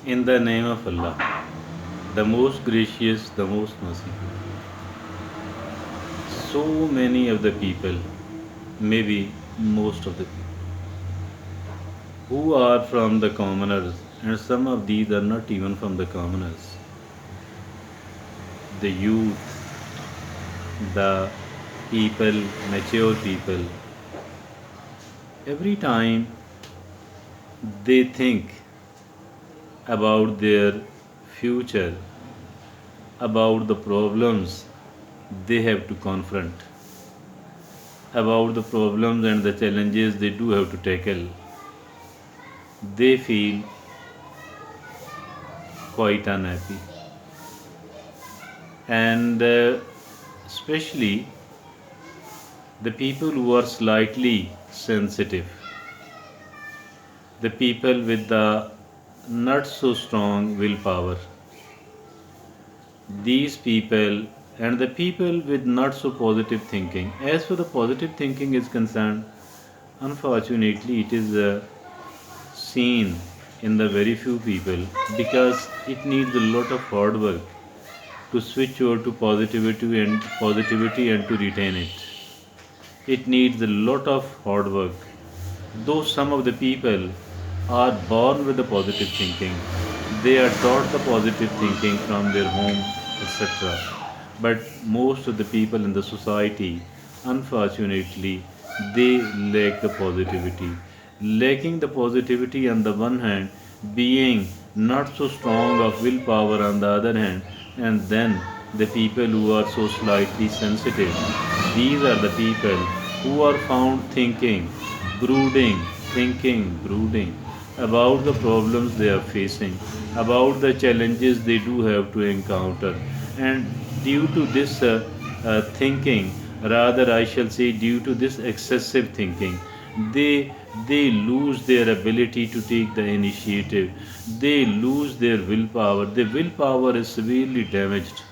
In the name of Allah, the most gracious, the most merciful. So many of the people, maybe most of the people, who are from the commoners, and some of these are not even from the commoners. The youth, the people, mature people, every time they think about their future, about the problems they have to confront, about the problems and the challenges they do have to tackle, they feel quite unhappy. And especially the people who are slightly sensitive, the people with the not so strong willpower, these people and the people with not so positive thinking. As for the positive thinking is concerned, unfortunately, it is seen in the very few people because it needs a lot of hard work to switch over to positivity and to retain it. It needs a lot of hard work. Though some of the people are born with the positive thinking, they are taught the positive thinking from their home, etc. But most of the people in the society, unfortunately, they lack the positivity. Lacking the positivity on the one hand, being not so strong of willpower on the other hand, and then the people who are so slightly sensitive, these are the people who are found brooding about the problems they are facing, about the challenges they do have to encounter. And due to this thinking, rather I shall say, due to this excessive thinking, they they lose their ability to take the initiative. They lose their willpower. The willpower is severely damaged.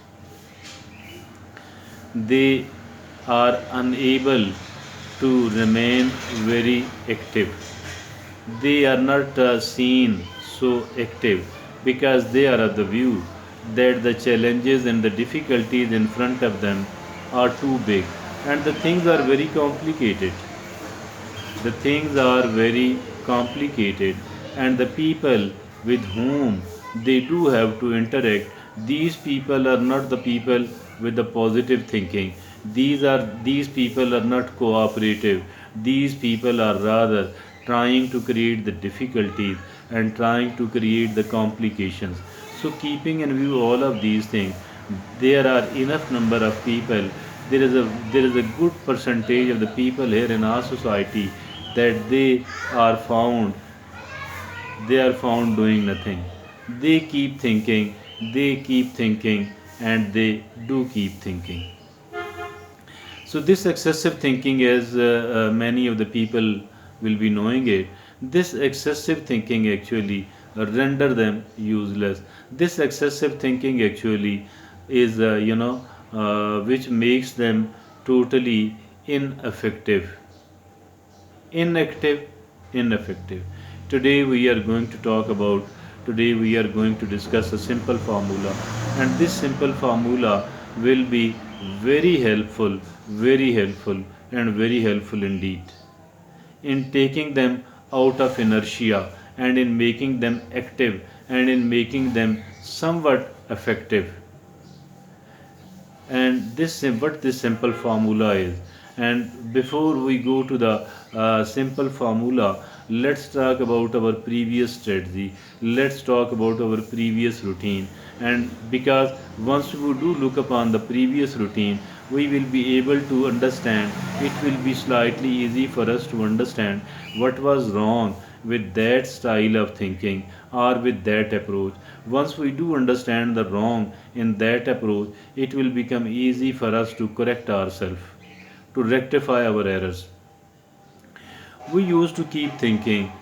They are unable to remain very active. They are not seen so active because they are of the view that the challenges and the difficulties in front of them are too big and the things are very complicated. The things are very complicated, and the people with whom they do have to interact, these people are not the people with the positive thinking. These people are not cooperative. These people are rather trying to create the difficulties and trying to create the complications. So keeping in view all of these things, there are enough number of people, there is a good percentage of the people here in our society that they are found doing nothing. They keep thinking, and they do keep thinking. So this excessive thinking, as many of the people will be knowing it, this excessive thinking actually render them useless. This excessive thinking actually is, which makes them totally ineffective, inactive, ineffective. Today we are going to talk about, today we are going to discuss a simple formula, and this simple formula will be very helpful, very helpful, and very helpful indeed in taking them out of inertia and in making them active and in making them somewhat effective. And this what this simple formula is. And before we go to the simple formula, let's talk about our previous strategy, let's talk about our previous routine. And because once we do look upon the previous routine, we will be able to understand, it will be slightly easy for us to understand what was wrong with that style of thinking or with that approach. Once we do understand the wrong in that approach, it will become easy for us to correct ourselves, to rectify our errors. We used to keep thinking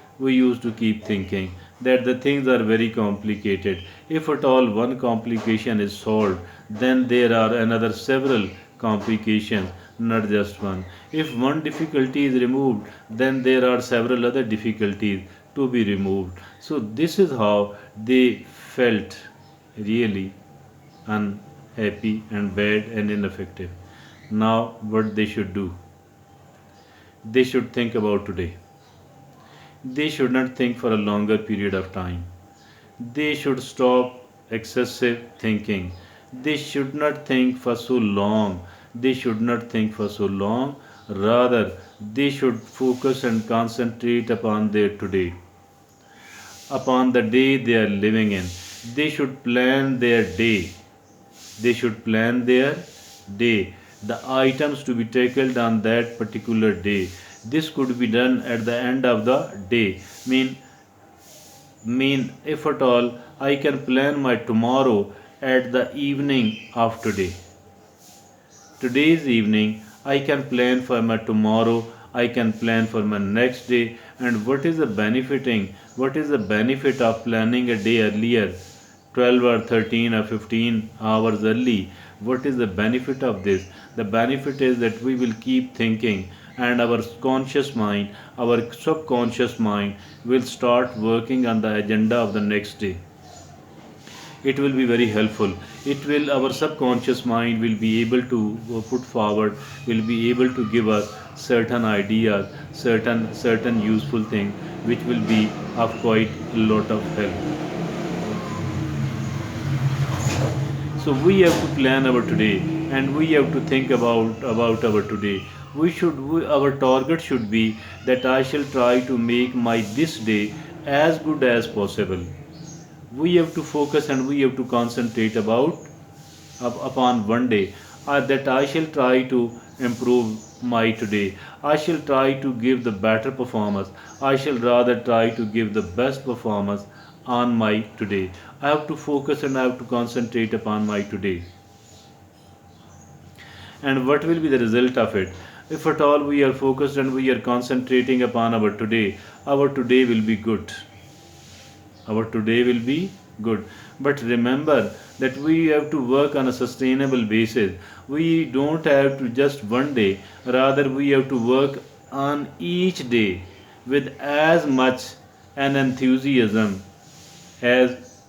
that the things are very complicated. If at all one complication is solved, then there are another several complications, not just one. If one difficulty is removed, then there are several other difficulties to be removed. So this is how they felt really unhappy and bad and ineffective. Now what they should do? They should think about today. They should not think for a longer period of time. They should stop excessive thinking. They should not think for so long. They should not think for so long. Rather, they should focus and concentrate upon their today, upon the day they are living in. They should plan their day. They should plan their day, the items to be tackled on that particular day. This could be done at the end of the day. Mean if at all I can plan my tomorrow at the evening of today. Today's evening I can plan for my tomorrow, I can plan for my next day. And what is the benefit of planning a day earlier, 12 or 13 or 15 hours early? What is the benefit of this? The benefit is that we will keep thinking, and our conscious mind, our subconscious mind will start working on the agenda of the next day. It will be very helpful. It will, our subconscious mind will be able to put forward, will be able to give us certain ideas, certain useful things which will be of quite a lot of help. So we have to plan our today, and we have to think about our today. Our target should be that I shall try to make my this day as good as possible. We have to focus and we have to concentrate upon one day, that I shall try to improve my today. I shall try to give the better performance. I shall rather try to give the best performance on my today. I have to focus and I have to concentrate upon my today. And what will be the result of it? If at all we are focused and we are concentrating upon our today will be good. Our today will be good. But remember that we have to work on a sustainable basis. We don't have to just one day, rather, we have to work on each day with as much an enthusiasm as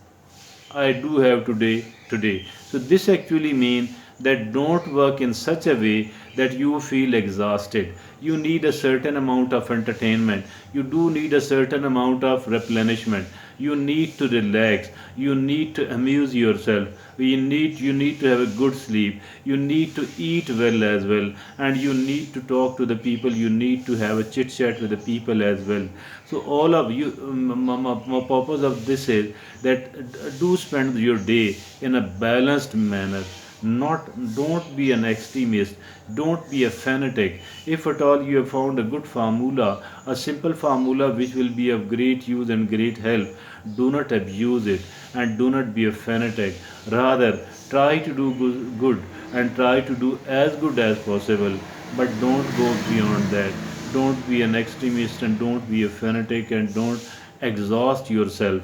I do have today. So this actually means that don't work in such a way that you feel exhausted. You need a certain amount of entertainment. You do need a certain amount of replenishment. You need to relax. You need to amuse yourself. You need to have a good sleep. You need to eat well as well, and you need to talk to the people. You need to have a chit chat with the people as well. So all of you, my purpose of this is that do spend your day in a balanced manner. Not Don't be an extremist, don't be a fanatic. If at all you have found a good formula, a simple formula which will be of great use and great help, do not abuse it, and do not be a fanatic. Rather, try to do good and try to do as good as possible, but don't go beyond that. Don't be an extremist and don't be a fanatic, and don't exhaust yourself.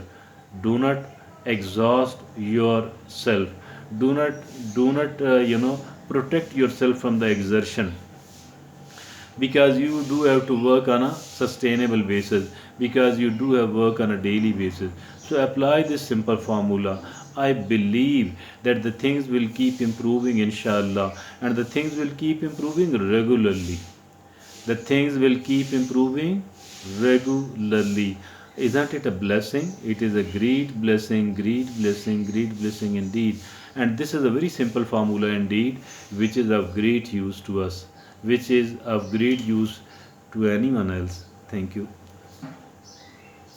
Do not exhaust yourself. Do not protect yourself from the exertion, because you do have to work on a sustainable basis, because you do have work on a daily basis. So apply this simple formula. I believe that the things will keep improving, inshallah, and the things will keep improving regularly. The things will keep improving regularly. Isn't it a blessing? It is a great blessing, great blessing, great blessing indeed. And this is a very simple formula indeed, which is of great use to us, which is of great use to anyone else. Thank you.